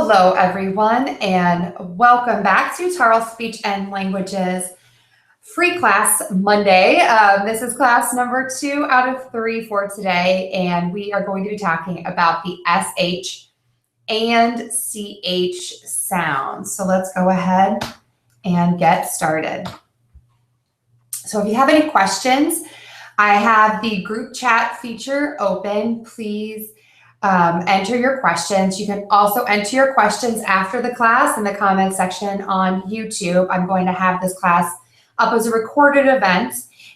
Hello, everyone, and welcome back to Tarle Speech and Language's free class Monday. This is class number 2 out of 3 for today, and we are going to be talking about the SH and CH sounds. So let's go ahead and get started. So if you have any questions, I have the group chat feature open. Please enter your questions. You can also enter your questions after the class in the comment section on YouTube. I'm going to have this class up as a recorded event,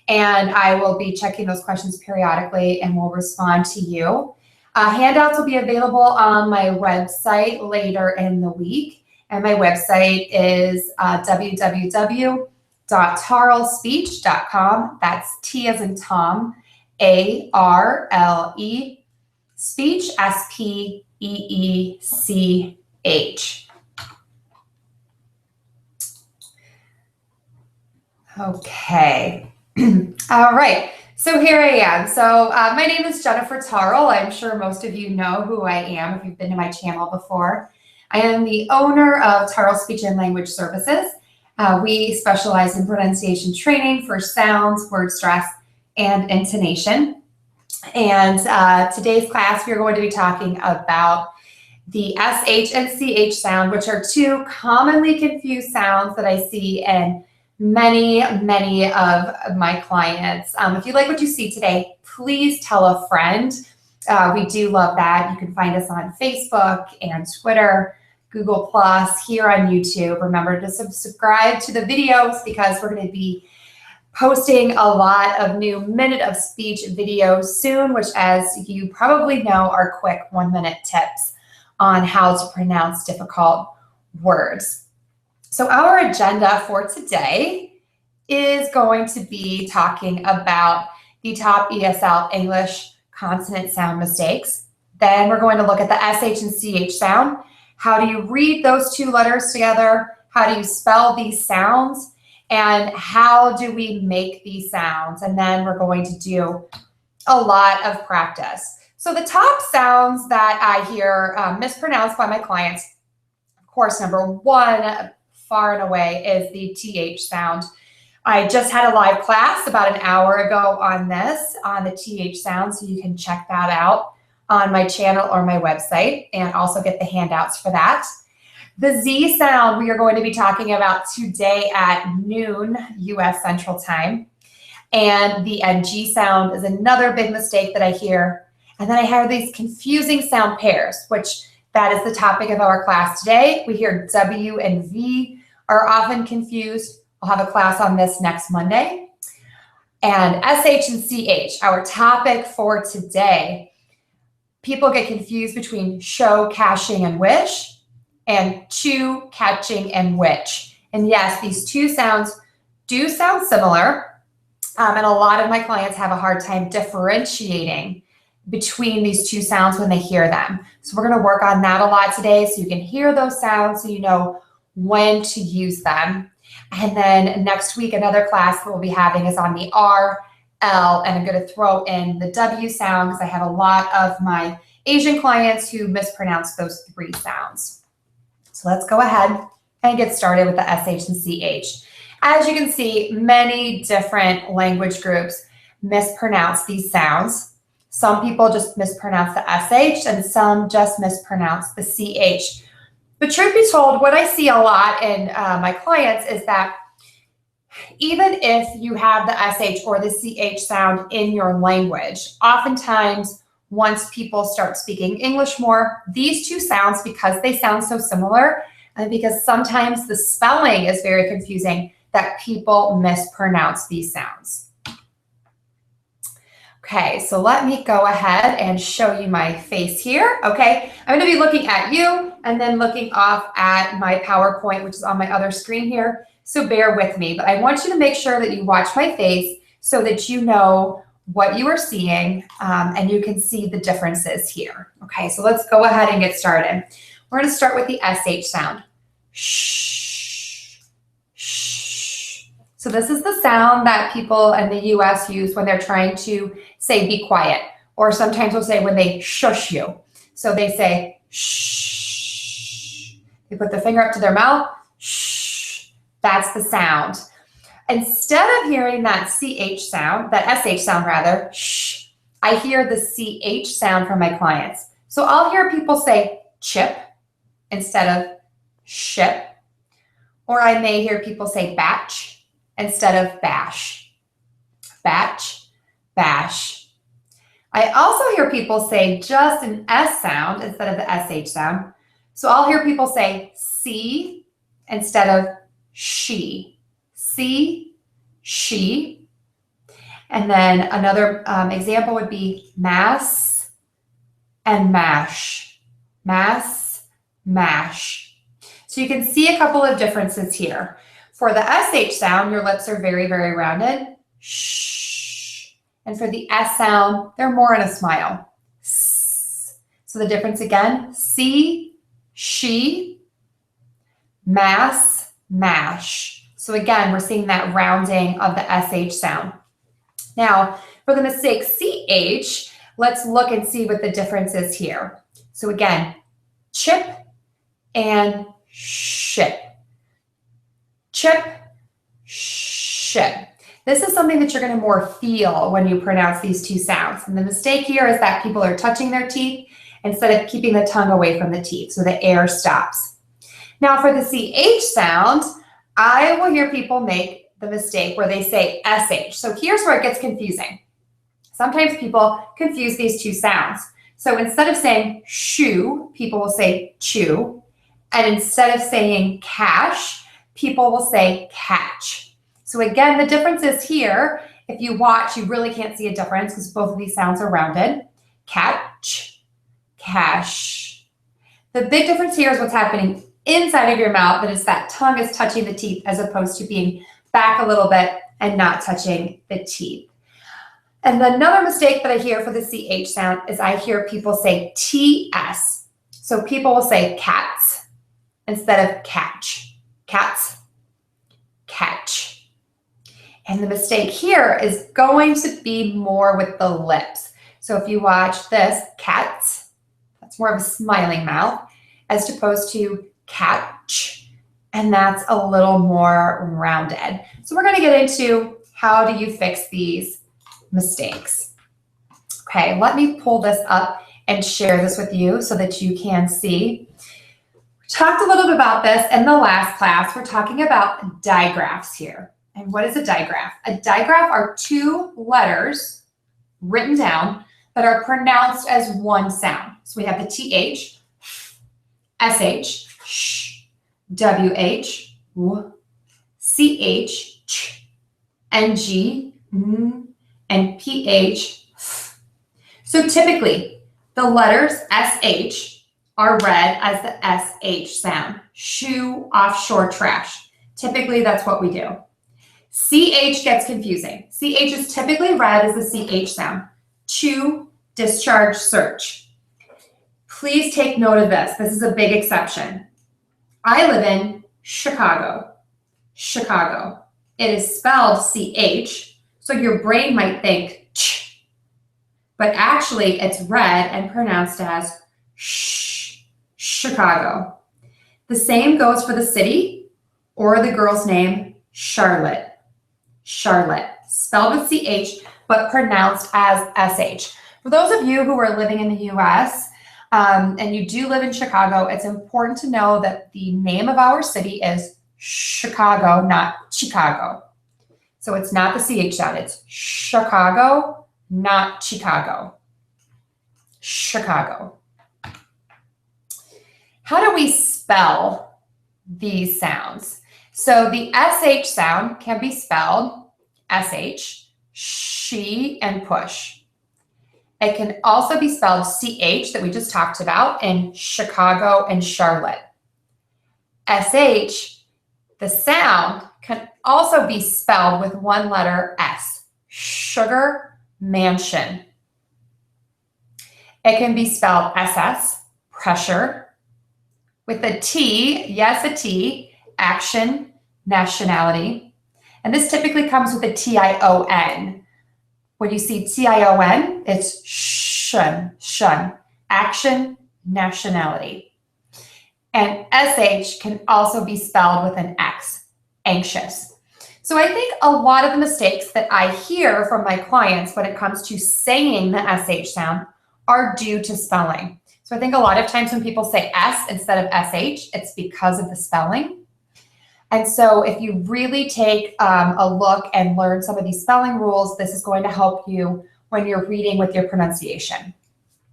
and I will be checking those questions periodically and will respond to you. Handouts will be available on my website later in the week, and my website is www.tarlespeech.com. That's T as in Tom, A-R-L-E, Speech, S-P-E-E-C-H. Okay. All right. So here I am. So my name is Jennifer Tarle. I'm sure most of you know who I am if you've been to my channel before. I am the owner of Tarle Speech and Language Services. We specialize in pronunciation training for sounds, word stress, and intonation. And today's class, we're going to be talking about the SH and CH sound, which are two commonly confused sounds that I see in many of my clients. If you like what you see today, please tell a friend. We do love that. You can find us on Facebook and Twitter, Google+, here on YouTube. Remember to subscribe to the videos because we're going to be posting a lot of new minute of speech videos soon, which, as you probably know, are quick 1-minute tips on how to pronounce difficult words. So our agenda for today is going to be talking about the top ESL English consonant sound mistakes. Then we're going to look at the SH and CH sound. How do you read those two letters together? How do you spell these sounds? And how do we make these sounds? And then we're going to do a lot of practice. So the top sounds that I hear mispronounced by my clients, of course, number one, far and away, is the TH sound. I just had a live class about an hour ago on this, on the TH sound, so you can check that out on my channel or my website and also get the handouts for that. The Z sound we are going to be talking about today at noon U.S. Central Time. And the NG sound is another big mistake that I hear. And then I have these confusing sound pairs, which that is the topic of our class today. We hear W and V are often confused. I'll have a class on this next Monday. And SH and CH, our topic for today. People get confused between show, caching, and wish, and chew, catching, and which. And yes, these two sounds do sound similar, and a lot of my clients have a hard time differentiating between these two sounds when they hear them. So we're going to work on that a lot today so you can hear those sounds so you know when to use them. And then next week, another class that we'll be having is on the R, L, and I'm going to throw in the W sound because I have a lot of my Asian clients who mispronounce those 3 sounds. So let's go ahead and get started with the SH and CH. As you can see, many different language groups mispronounce these sounds. Some people just mispronounce the SH and some just mispronounce the CH. But truth be told, what I see a lot in my clients is that even if you have the SH or the CH sound in your language, oftentimes once people start speaking English more, these two sounds, because they sound so similar, and because sometimes the spelling is very confusing, that people mispronounce these sounds. Okay, so let me go ahead and show you my face here, okay? I'm going to be looking at you and then looking off at my PowerPoint, which is on my other screen here, so bear with me. But I want you to make sure that you watch my face so that you know what you are seeing, and you can see the differences here. Okay, so let's go ahead and get started. We're going to start with the SH sound. Shh, shh. So this is the sound that people in the US use when they're trying to say be quiet, or sometimes we'll say when they shush you. So they say shh. They put their finger up to their mouth, shh, that's the sound. Instead of hearing that CH sound, that SH sound rather, shh, I hear the CH sound from my clients. So I'll hear people say chip instead of ship, or I may hear people say batch instead of bash. Batch, bash. I also hear people say just an S sound instead of the SH sound. So I'll hear people say see instead of she. See, she. And then another example would be mass and mash. Mass, mash. So you can see a couple of differences here. For the SH sound, your lips are very, very rounded. Shh. And for the S sound, they're more in a smile. S. So the difference again, see, she, mass, mash. So again, we're seeing that rounding of the SH sound. Now, for the mistake CH, let's look and see what the difference is here. So again, chip and ship. Chip, ship. This is something that you're going to more feel when you pronounce these two sounds. And the mistake here is that people are touching their teeth instead of keeping the tongue away from the teeth, so the air stops. Now for the CH sound, I will hear people make the mistake where they say SH. So here's where it gets confusing. Sometimes people confuse these two sounds. So instead of saying shoe, people will say chew. And instead of saying cash, people will say catch. So again, the difference is here. If you watch, you really can't see a difference because both of these sounds are rounded. Catch, cash. The big difference here is what's happening inside of your mouth, that is that tongue is touching the teeth as opposed to being back a little bit and not touching the teeth. And another mistake that I hear for the CH sound is I hear people say TS. So people will say cats instead of catch. Cats, catch. And the mistake here is going to be more with the lips. So if you watch this, cats, that's more of a smiling mouth, as opposed to catch, and that's a little more rounded. So we're going to get into how do you fix these mistakes. Okay, let me pull this up and share this with you so that you can see. We talked a little bit about this in the last class. We're talking about digraphs here. And what is a digraph? A digraph are two letters written down that are pronounced as one sound. So we have the TH, SH, sh, WH, w, CH, ch, NG, and PH, f. So typically, the letters SH are read as the SH sound. Shoe, offshore trash. Typically, that's what we do. CH gets confusing. CH is typically read as the CH sound. Chew, discharge, search. Please take note of this. This is a big exception. I live in Chicago. Chicago. It is spelled CH, so your brain might think ch, but actually it's read and pronounced as sh, Chicago. The same goes for the city or the girl's name, Charlotte. Charlotte, spelled with CH, but pronounced as SH. For those of you who are living in the US and you do live in Chicago, it's important to know that the name of our city is Chicago, not Chicago. So it's not the CH sound, it's Chicago, not Chicago. Chicago. How do we spell these sounds? So the SH sound can be spelled SH, she, and push. It can also be spelled CH that we just talked about in Chicago and Charlotte. SH, the sound, can also be spelled with one letter S, sugar, mansion. It can be spelled SS, pressure. With a T, yes, a T, action, nationality. And this typically comes with a TION. When you see TION, it's shun, action, nationality. And SH can also be spelled with an X, anxious. So I think a lot of the mistakes that I hear from my clients when it comes to saying the SH sound are due to spelling. So I think a lot of times when people say S instead of SH, it's because of the spelling. And so if you really take a look and learn some of these spelling rules, this is going to help you when you're reading with your pronunciation.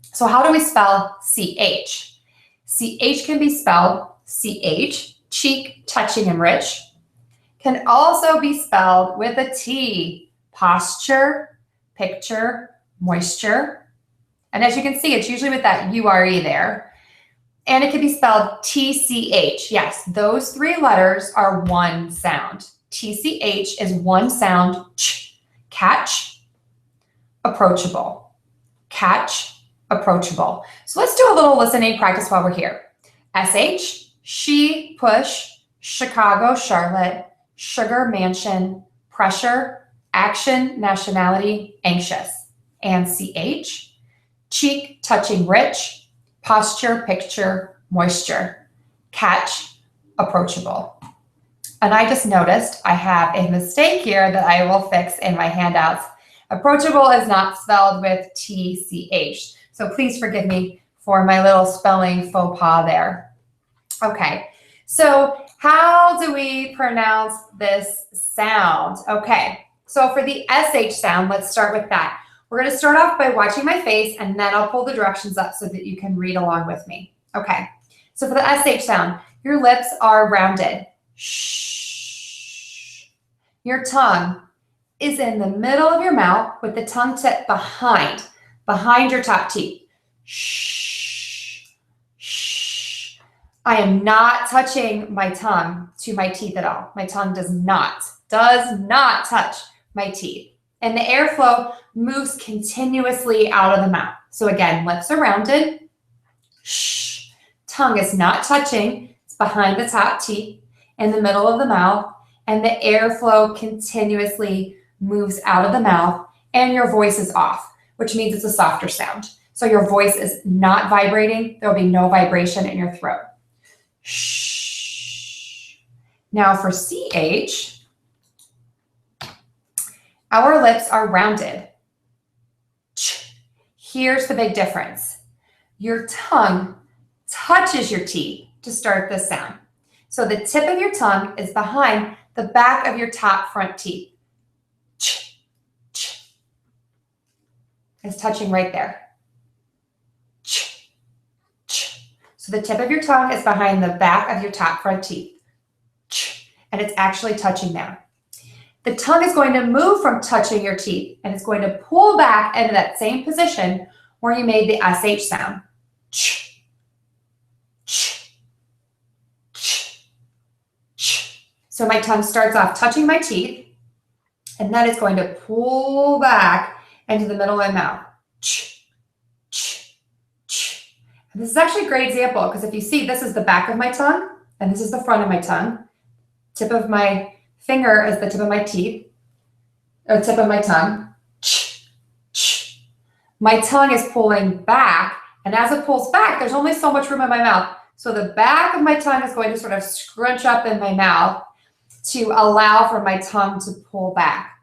So how do we spell CH? CH can be spelled CH, cheek, touching, and rich. Can also be spelled with a T, posture, picture, moisture. And as you can see, it's usually with that URE there. And it can be spelled TCH. Yes, those three letters are one sound. TCH is one sound, ch, catch, approachable, catch, approachable. So let's do a little listening practice while we're here. SH, she, push, Chicago, Charlotte, sugar, mansion, pressure, action, nationality, anxious. And CH, cheek, touching, rich, posture, picture, moisture, catch, approachable. And I just noticed I have a mistake here that I will fix in my handouts. Approachable is not spelled with TCH. So please forgive me for my little spelling faux pas there. Okay, so how do we pronounce this sound? Okay, so for the SH sound, let's start with that. We're going to start off by watching my face, and then I'll pull the directions up so that you can read along with me. Okay, so for the SH sound, your lips are rounded. Shh. Your tongue is in the middle of your mouth with the tongue tip behind your top teeth. Shh. Shh. I am not touching my tongue to my teeth at all. My tongue does not touch my teeth. And the airflow moves continuously out of the mouth. So again, lips are rounded. Shh. Tongue is not touching. It's behind the top teeth in the middle of the mouth. And the airflow continuously moves out of the mouth. And your voice is off, which means it's a softer sound. So your voice is not vibrating. There will be no vibration in your throat. Shh. Now for CH, our lips are rounded. Ch. Here's the big difference. Your tongue touches your teeth to start this sound. So the tip of your tongue is behind the back of your top front teeth. Ch. Ch. It's touching right there. Ch. Ch. So the tip of your tongue is behind the back of your top front teeth. Ch. And it's actually touching there. The tongue is going to move from touching your teeth, and it's going to pull back into that same position where you made the SH sound. Ch, ch, ch, ch. So my tongue starts off touching my teeth, and then it's going to pull back into the middle of my mouth. Ch, ch, ch. And this is actually a great example because if you see, this is the back of my tongue, and this is the front of my tongue. Tip of my finger is the tip of my teeth, or tip of my tongue. Ch, ch. My tongue is pulling back, and as it pulls back, there's only so much room in my mouth. So the back of my tongue is going to sort of scrunch up in my mouth to allow for my tongue to pull back.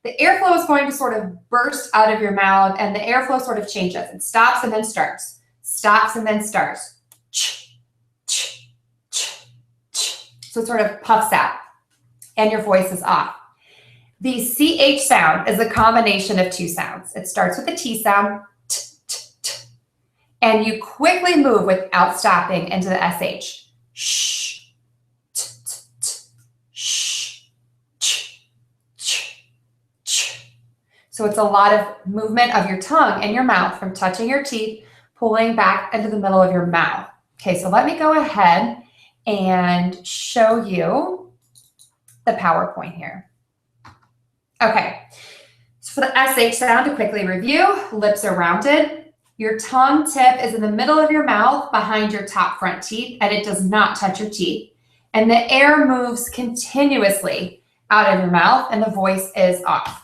The airflow is going to sort of burst out of your mouth, and the airflow sort of changes. It stops and then starts. Stops and then starts. Ch, ch, ch, ch. So it sort of puffs out. And your voice is off. The CH sound is a combination of two sounds. It starts with a T sound, t, t, t, and you quickly move without stopping into the SH. Shh, t, t, t, shh, ch, ch, ch. So it's a lot of movement of your tongue and your mouth from touching your teeth, pulling back into the middle of your mouth. Okay, so let me go ahead and show you the PowerPoint here. Okay, so for the SH sound, to quickly review, lips are rounded. Your tongue tip is in the middle of your mouth behind your top front teeth, and it does not touch your teeth. And the air moves continuously out of your mouth, and the voice is off.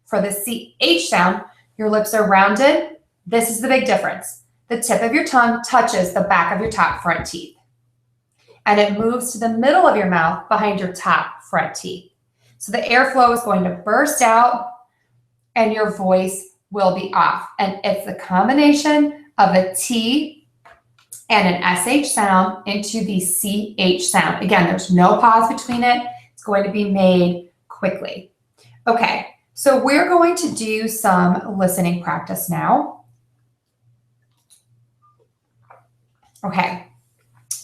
For the CH sound, your lips are rounded. This is the big difference. The tip of your tongue touches the back of your top front teeth. and it moves to the middle of your mouth behind your top front teeth. So the airflow is going to burst out and your voice will be off. And it's the combination of a T and an SH sound into the CH sound. Again, there's no pause between it. It's going to be made quickly. Okay, so we're going to do some listening practice now. Okay,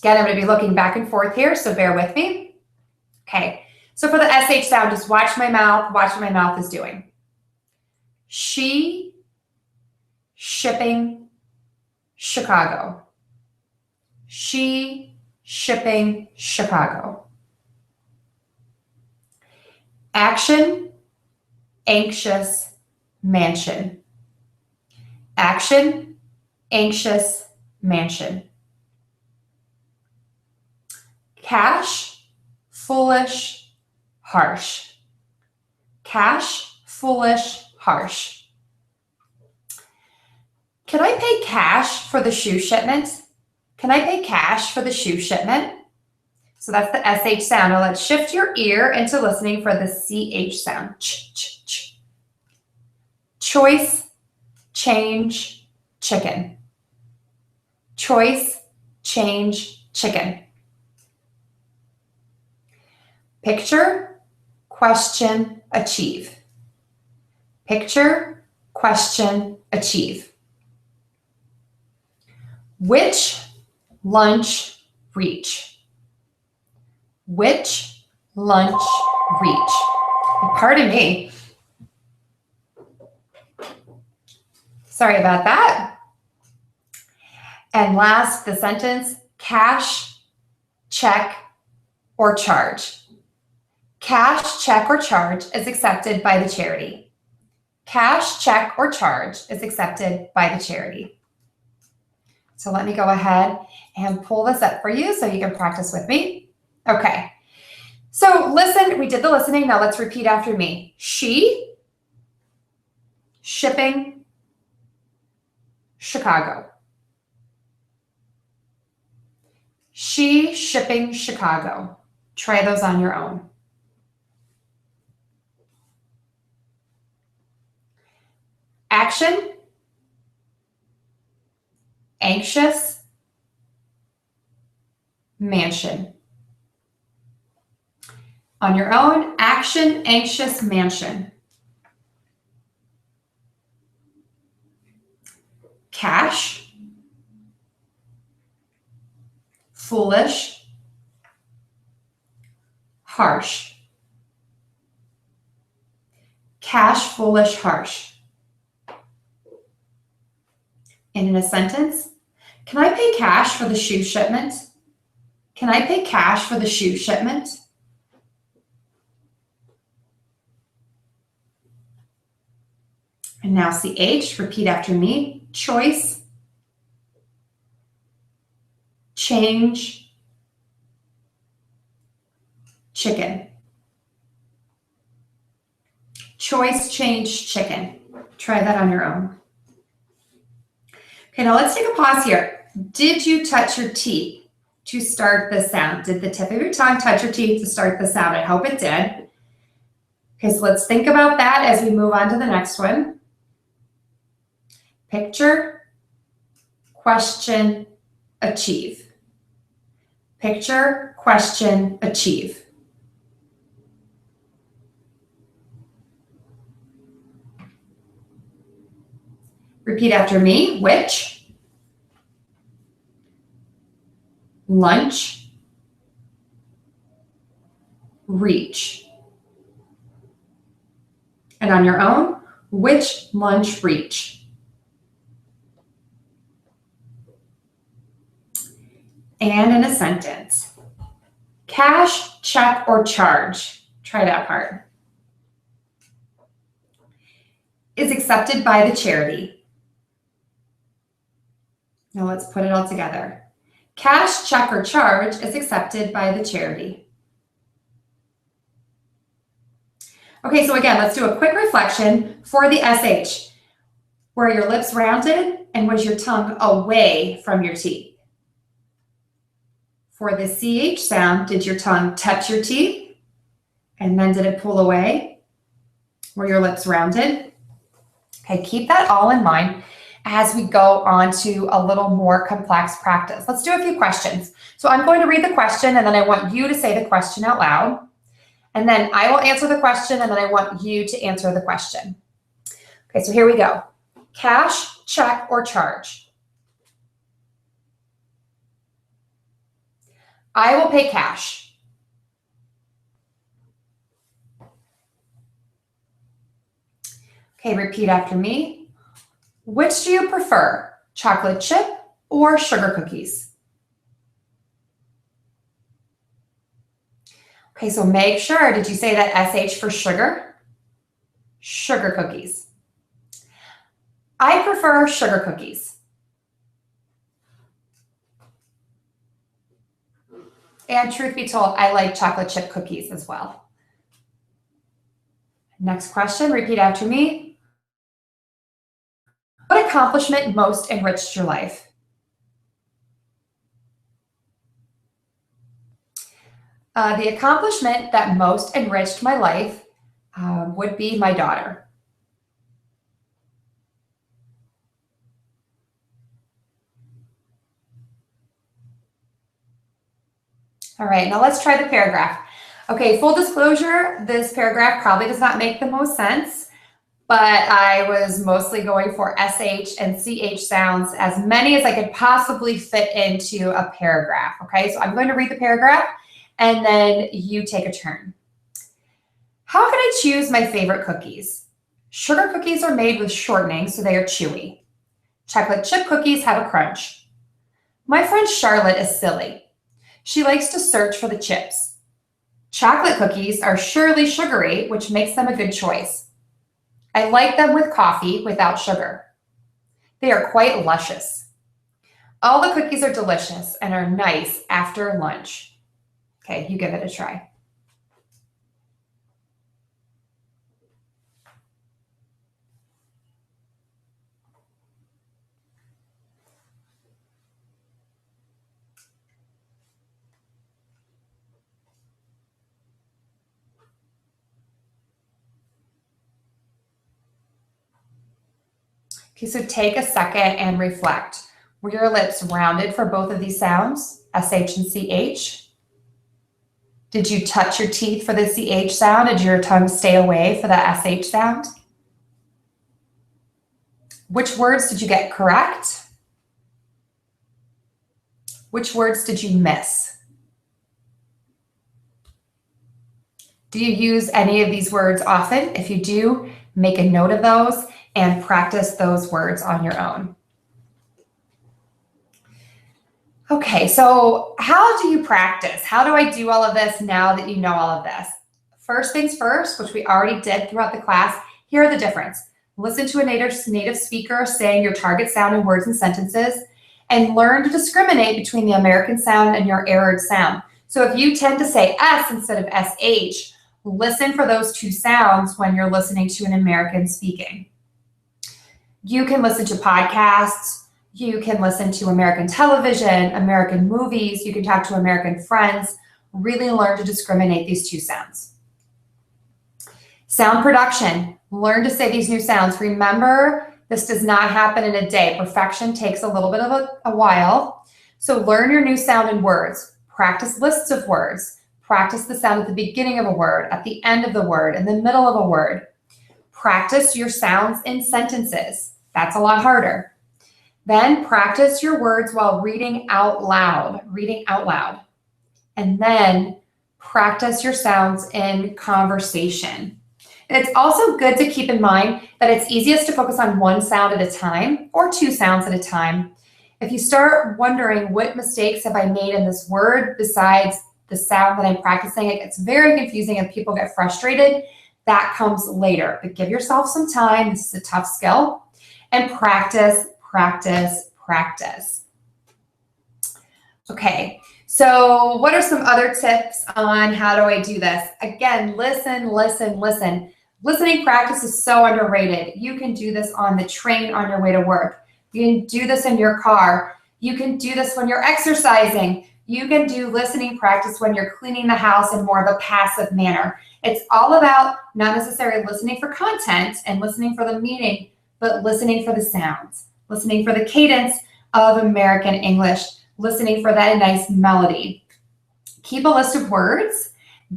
again, I'm going to be looking back and forth here, so bear with me. Okay, so for the SH sound, just watch my mouth, watch what my mouth is doing. She shipping Chicago. She shipping Chicago. Action, anxious, mansion. Action, anxious, mansion. Cash, foolish, harsh. Cash, foolish, harsh. Can I pay cash for the shoe shipment? Can I pay cash for the shoe shipment? So that's the SH sound. Now let's shift your ear into listening for the CH sound. Ch, ch, ch. Choice, change, chicken. Choice, change, chicken. Picture, question, achieve. Picture, question, achieve. Which lunch reach? Which lunch reach? Pardon me. Sorry about that. And last, the sentence, cash, check, or charge. Cash, check, or charge is accepted by the charity. Cash, check, or charge is accepted by the charity. So let me go ahead and pull this up for you so you can practice with me. Okay. So listen, we did the listening. Now let's repeat after me. She, shipping, Chicago. She, shipping, Chicago. Try those on your own. Action, anxious, mansion. On your own, action, anxious, mansion. Cash, foolish, harsh. Cash, foolish, harsh. And in a sentence, can I pay cash for the shoe shipment? Can I pay cash for the shoe shipment? And now CH, repeat after me. Choice, change, chicken. Choice, change, chicken. Try that on your own. Okay, now let's take a pause here. Did you touch your teeth to start the sound? Did the tip of your tongue touch your teeth to start the sound? I hope it did. Okay, so let's think about that as we move on to the next one. Picture, question, achieve. Picture, question, achieve. Repeat after me. Which, lunch, reach. And on your own, which lunch reach? And in a sentence, cash, check, or charge. Try that part. Is accepted by the charity. Now let's put it all together. Cash, check, or charge is accepted by the charity. Okay, so again, let's do a quick reflection for the SH. Were your lips rounded and was your tongue away from your teeth? For the CH sound, did your tongue touch your teeth? And then did it pull away? Were your lips rounded? Okay, keep that all in mind as we go on to a little more complex practice. Let's do a few questions. So I'm going to read the question, and then I want you to say the question out loud. And then I will answer the question, and then I want you to answer the question. Okay, so here we go. Cash, check, or charge? I will pay cash. Okay, repeat after me. Which do you prefer, chocolate chip or sugar cookies? Okay, so make sure, did you say that SH for sugar? Sugar cookies. I prefer sugar cookies. And truth be told, I like chocolate chip cookies as well. Next question, repeat after me. What accomplishment most enriched your life? The accomplishment that most enriched my life would be my daughter. All right, now let's try the paragraph. Okay, full disclosure, this paragraph probably does not make the most sense, but I was mostly going for SH and CH sounds, as many as I could possibly fit into a paragraph, okay? So I'm going to read the paragraph, and then you take a turn. How can I choose my favorite cookies? Sugar cookies are made with shortening, so they are chewy. Chocolate chip cookies have a crunch. My friend Charlotte is silly. She likes to search for the chips. Chocolate cookies are surely sugary, which makes them a good choice. I like them with coffee without sugar. They are quite luscious. All the cookies are delicious and are nice after lunch. Okay, you give it a try. Okay, so take a second and reflect. Were your lips rounded for both of these sounds, SH and CH? Did you touch your teeth for the CH sound? Did your tongue stay away for the SH sound? Which words did you get correct? Which words did you miss? Do you use any of these words often? If you do, make a note of those and practice those words on your own. Okay, so how do you practice? How do I do all of this now that you know all of this? First things first, which we already did throughout the class, here are the difference. Listen to a native speaker saying your target sound in words and sentences, and learn to discriminate between the American sound and your errored sound. So if you tend to say S instead of SH, listen for those two sounds when you're listening to an American speaking. You can listen to podcasts, you can listen to American television, American movies, you can talk to American friends, really learn to discriminate these two sounds. Sound production, learn to say these new sounds. Remember, this does not happen in a day. Perfection takes a little bit of a while. So learn your new sound in words, practice lists of words, practice the sound at the beginning of a word, at the end of the word, in the middle of a word. Practice your sounds in sentences. That's a lot harder. Then practice your words while reading out loud, And then practice your sounds in conversation. And it's also good to keep in mind that it's easiest to focus on one sound at a time or two sounds at a time. If you start wondering what mistakes have I made in this word besides the sound that I'm practicing, it gets very confusing and people get frustrated. That comes later, but give yourself some time. This is a tough skill. And practice, practice, practice. Okay, so what are some other tips on how do I do this? Again, listen. Listening practice is so underrated. You can do this on the train on your way to work. You can do this in your car. You can do this when you're exercising. You can do listening practice when you're cleaning the house in more of a passive manner. It's all about not necessarily listening for content and listening for the meaning, but listening for the sounds, listening for the cadence of American English, listening for that nice melody. Keep a list of words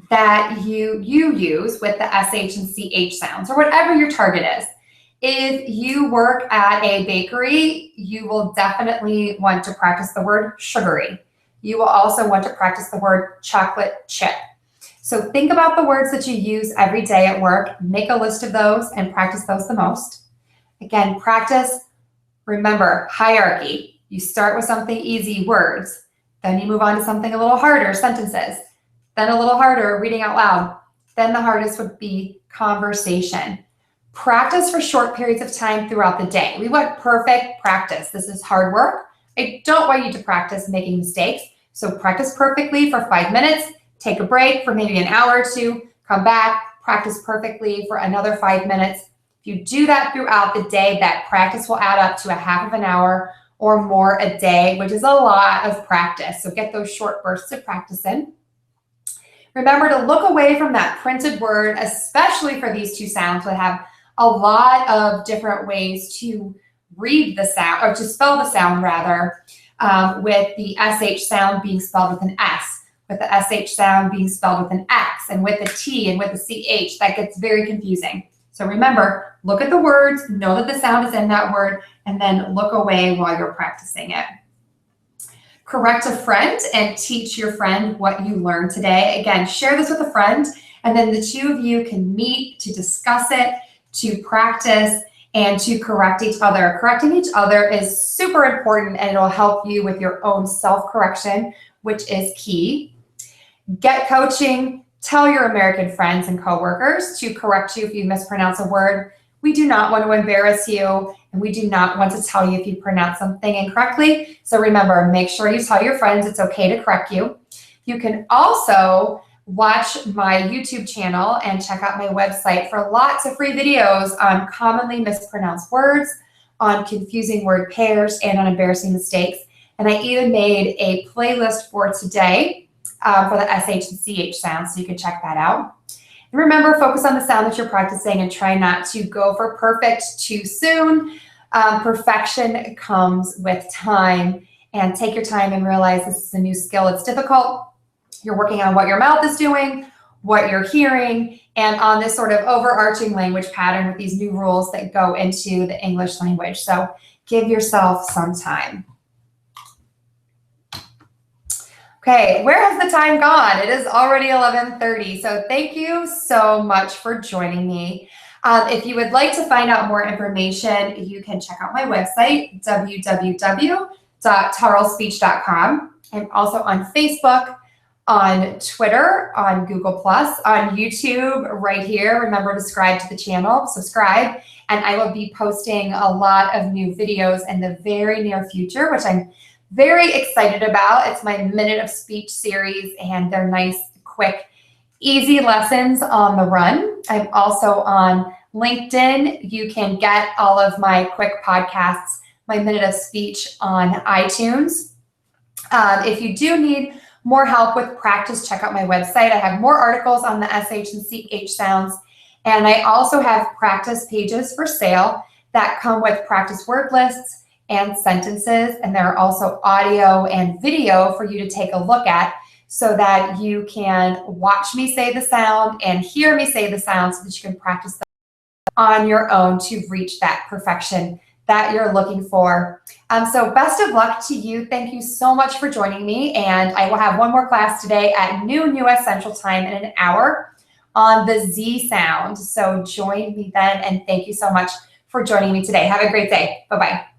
that you use with the SH and CH sounds, or whatever your target is. If you work at a bakery, you will definitely want to practice the word sugary. You will also want to practice the word chocolate chip. So think about the words that you use every day at work, make a list of those and practice those the most. Again, practice, remember, hierarchy. You start with something easy, words, then you move on to something a little harder, sentences, then a little harder, reading out loud. Then the hardest would be conversation. Practice for short periods of time throughout the day. We want perfect practice. This is hard work. I don't want you to practice making mistakes. So practice perfectly for 5 minutes, take a break for maybe an hour or two, come back, practice perfectly for another 5 minutes. If you do that throughout the day, that practice will add up to a half of an hour or more a day, which is a lot of practice. So get those short bursts of practice in. Remember to look away from that printed word, especially for these two sounds that have a lot of different ways to read the sound, or to spell the sound rather, with the SH sound being spelled with an S, with the SH sound being spelled with an X, and with the T and with the CH. That gets very confusing. So remember, look at the words, know that the sound is in that word, and then look away while you're practicing it. Correct a friend and teach your friend what you learned today. Again, share this with a friend, and then the two of you can meet to discuss it, to practice, and to correct each other. Correcting each other is super important, and it'll help you with your own self-correction, which is key. Get coaching. Tell your American friends and coworkers to correct you if you mispronounce a word. We do not want to embarrass you, and we do not want to tell you if you pronounce something incorrectly. So remember, make sure you tell your friends it's okay to correct you. You can also watch my YouTube channel and check out my website for lots of free videos on commonly mispronounced words, on confusing word pairs, and on embarrassing mistakes. And I even made a playlist for today for the SH and CH sounds, so you can check that out. And remember, focus on the sound that you're practicing and try not to go for perfect too soon. Perfection comes with time, and take your time and realize this is a new skill. It's difficult. You're working on what your mouth is doing, what you're hearing, and on this sort of overarching language pattern with these new rules that go into the English language. So give yourself some time. Okay, where has the time gone? It is already 11:30, so thank you so much for joining me. If you would like to find out more information, you can check out my website, www.tarlespeech.com. I'm also on Facebook, on Twitter, on Google+, on YouTube right here. Remember to subscribe to the channel, subscribe, and I will be posting a lot of new videos in the very near future, which I'm very excited about. It's my Minute of Speech series, and they're nice, quick, easy lessons on the run. I'm also on LinkedIn. You can get all of my quick podcasts, my Minute of Speech, on iTunes. If you do need more help with practice, check out my website. I have more articles on the SH and CH sounds, and I also have practice pages for sale that come with practice word lists and sentences, and there are also audio and video for you to take a look at so that you can watch me say the sound and hear me say the sound so that you can practice them on your own to reach that perfection that you're looking for. So best of luck to you. Thank you so much for joining me, and I will have one more class today at noon US Central Time in an hour on the Z sound. So join me then, and thank you so much for joining me today. Have a great day. Bye-bye.